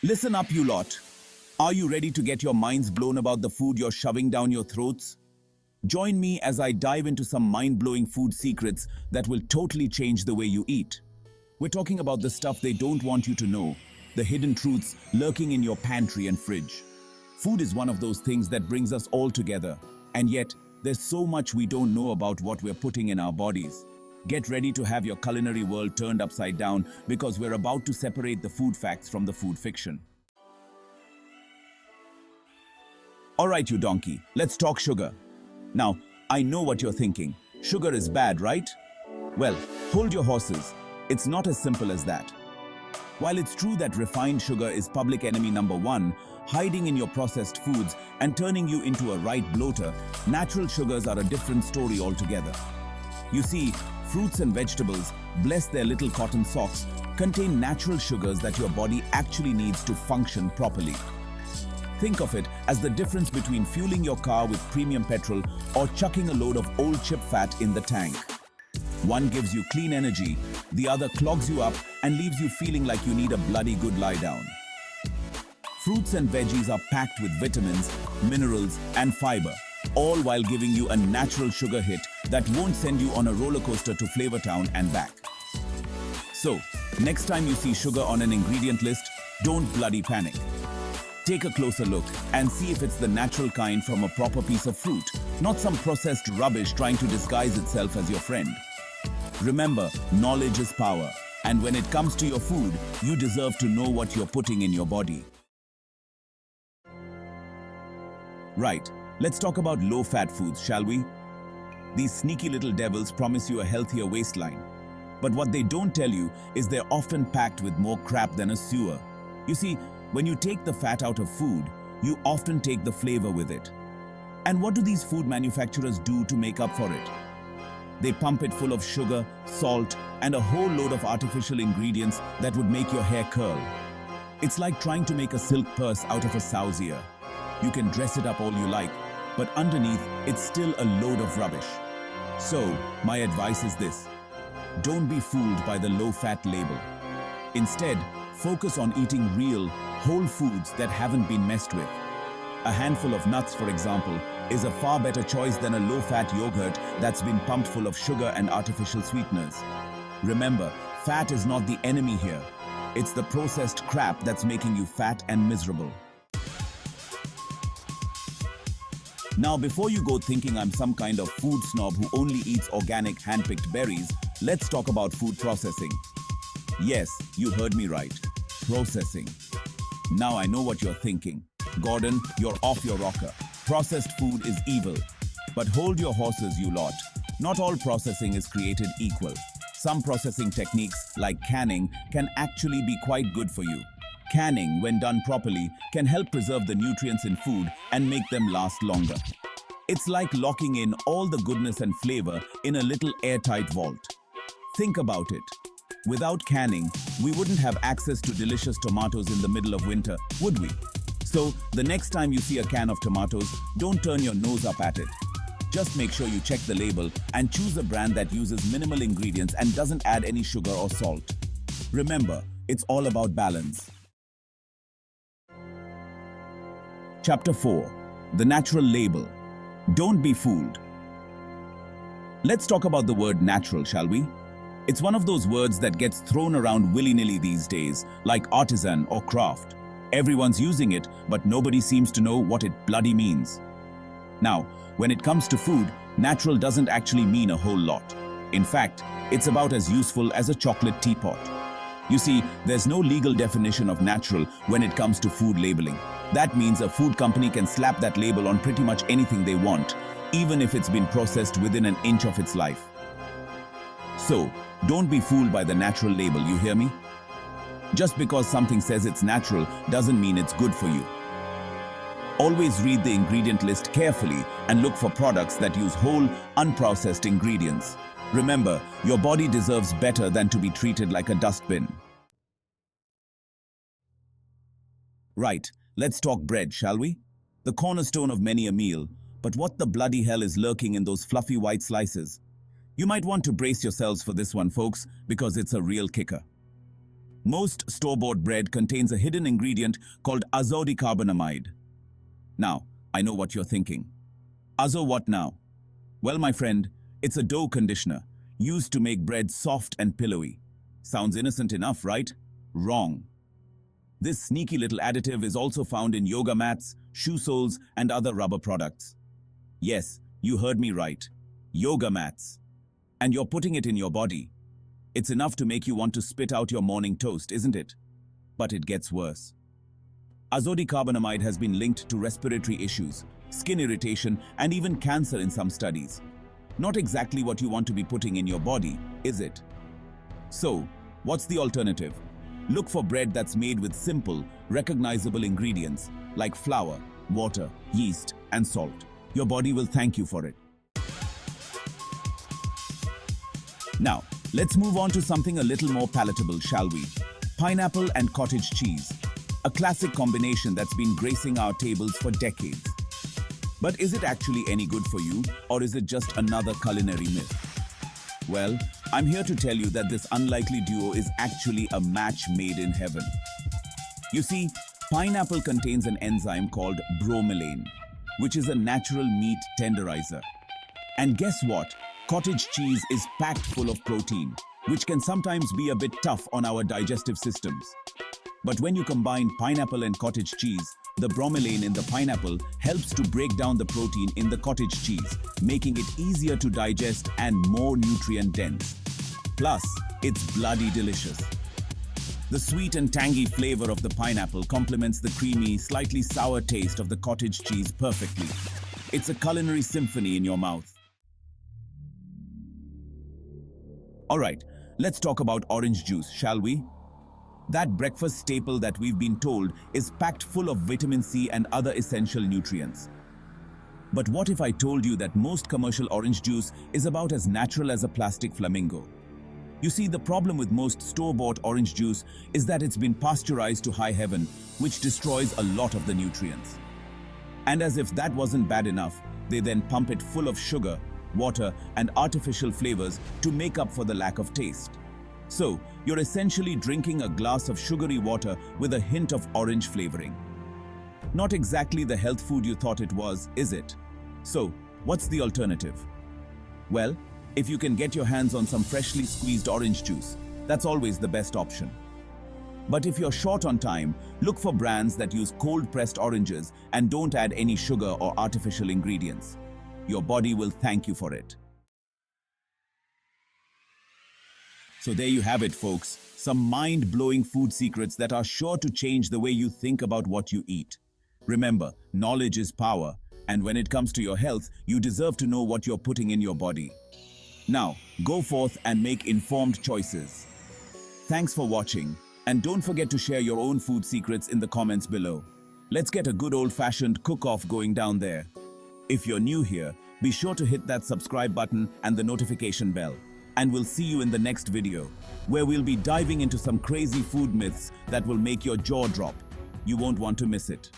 Listen up, you lot. Are you ready to get your minds blown about the food you're shoving down your throats? Join me as I dive into some mind-blowing food secrets that will totally change the way you eat. We're talking about the stuff they don't want you to know, the hidden truths lurking in your pantry and fridge. Food is one of those things that brings us all together, and yet there's so much we don't know about what we're putting in our bodies. Get ready to have your culinary world turned upside down because we're about to separate the food facts from the food fiction. Alright, you donkey, let's talk sugar. Now, I know what you're thinking. Sugar is bad, right? Well, hold your horses. It's not as simple as that. While it's true that refined sugar is public enemy number one, hiding in your processed foods and turning you into a right bloater, natural sugars are a different story altogether. You see, fruits and vegetables, bless their little cotton socks, contain natural sugars that your body actually needs to function properly. Think of it as the difference between fueling your car with premium petrol or chucking a load of old chip fat in the tank. One gives you clean energy, the other clogs you up and leaves you feeling like you need a bloody good lie down. Fruits and veggies are packed with vitamins, minerals and fiber, all while giving you a natural sugar hit that won't send you on a roller coaster to Flavor Town and back. So, next time you see sugar on an ingredient list, don't bloody panic. Take a closer look and see if it's the natural kind from a proper piece of fruit, not some processed rubbish trying to disguise itself as your friend. Remember, knowledge is power, and when it comes to your food, you deserve to know what you're putting in your body. Right, let's talk about low-fat foods, shall we? These sneaky little devils promise you a healthier waistline. But what they don't tell you is they're often packed with more crap than a sewer. You see, when you take the fat out of food, you often take the flavor with it. And what do these food manufacturers do to make up for it? They pump it full of sugar, salt, and a whole load of artificial ingredients that would make your hair curl. It's like trying to make a silk purse out of a sow's ear. You can dress it up all you like, but underneath, it's still a load of rubbish. So, my advice is this: don't be fooled by the low-fat label. Instead, focus on eating real, whole foods that haven't been messed with. A handful of nuts, for example, is a far better choice than a low-fat yogurt that's been pumped full of sugar and artificial sweeteners. Remember, fat is not the enemy here. It's the processed crap that's making you fat and miserable. Now, before you go thinking I'm some kind of food snob who only eats organic hand-picked berries, let's talk about food processing. Yes, you heard me right. Processing. Now I know what you're thinking. Gordon, you're off your rocker. Processed food is evil. But hold your horses, you lot. Not all processing is created equal. Some processing techniques, like canning, can actually be quite good for you. Canning, when done properly, can help preserve the nutrients in food and make them last longer. It's like locking in all the goodness and flavor in a little airtight vault. Think about it. Without canning, we wouldn't have access to delicious tomatoes in the middle of winter, would we? So, the next time you see a can of tomatoes, don't turn your nose up at it. Just make sure you check the label and choose a brand that uses minimal ingredients and doesn't add any sugar or salt. Remember, it's all about balance. Chapter 4. The Natural Label. Don't be fooled. Let's talk about the word natural, shall we? It's one of those words that gets thrown around willy-nilly these days, like artisan or craft. Everyone's using it, but nobody seems to know what it bloody means. Now, when it comes to food, natural doesn't actually mean a whole lot. In fact, it's about as useful as a chocolate teapot. You see, there's no legal definition of natural when it comes to food labeling. That means a food company can slap that label on pretty much anything they want, even if it's been processed within an inch of its life. So, don't be fooled by the natural label, you hear me? Just because something says it's natural doesn't mean it's good for you. Always read the ingredient list carefully and look for products that use whole, unprocessed ingredients. Remember, your body deserves better than to be treated like a dustbin. Right, let's talk bread, shall we? The cornerstone of many a meal, but what the bloody hell is lurking in those fluffy white slices? You might want to brace yourselves for this one, folks, because it's a real kicker. Most store-bought bread contains a hidden ingredient called azodicarbonamide. Now, I know what you're thinking. Azo what now? Well, my friend, it's a dough conditioner used to make bread soft and pillowy. Sounds innocent enough, right? Wrong. This sneaky little additive is also found in yoga mats, shoe soles, and other rubber products. Yes, you heard me right. Yoga mats. And you're putting it in your body. It's enough to make you want to spit out your morning toast, isn't it? But it gets worse. Azodicarbonamide has been linked to respiratory issues, skin irritation, and even cancer in some studies. Not exactly what you want to be putting in your body, is it? So, what's the alternative? Look for bread that's made with simple, recognizable ingredients like flour, water, yeast, and salt. Your body will thank you for it. Now, let's move on to something a little more palatable, shall we? Pineapple and cottage cheese. A classic combination that's been gracing our tables for decades. But is it actually any good for you, or is it just another culinary myth? Well, I'm here to tell you that this unlikely duo is actually a match made in heaven. You see, pineapple contains an enzyme called bromelain, which is a natural meat tenderizer. And guess what? Cottage cheese is packed full of protein, which can sometimes be a bit tough on our digestive systems. But when you combine pineapple and cottage cheese, the bromelain in the pineapple helps to break down the protein in the cottage cheese, making it easier to digest and more nutrient-dense. Plus, it's bloody delicious. The sweet and tangy flavor of the pineapple complements the creamy, slightly sour taste of the cottage cheese perfectly. It's a culinary symphony in your mouth. Alright, let's talk about orange juice, shall we? That breakfast staple that we've been told is packed full of vitamin C and other essential nutrients. But what if I told you that most commercial orange juice is about as natural as a plastic flamingo? You see, the problem with most store-bought orange juice is that it's been pasteurized to high heaven, which destroys a lot of the nutrients. And as if that wasn't bad enough, they then pump it full of sugar, water, and artificial flavors to make up for the lack of taste. So, you're essentially drinking a glass of sugary water with a hint of orange flavoring. Not exactly the health food you thought it was, is it? So, what's the alternative? Well, if you can get your hands on some freshly squeezed orange juice, that's always the best option. But if you're short on time, look for brands that use cold-pressed oranges and don't add any sugar or artificial ingredients. Your body will thank you for it. So there you have it, folks. Some mind-blowing food secrets that are sure to change the way you think about what you eat. Remember, knowledge is power, and when it comes to your health, you deserve to know what you're putting in your body. Now, go forth and make informed choices. Thanks for watching, and don't forget to share your own food secrets in the comments below. Let's get a good old-fashioned cook-off going down there. If you're new here, be sure to hit that subscribe button and the notification bell. And we'll see you in the next video, where we'll be diving into some crazy food myths that will make your jaw drop. You won't want to miss it.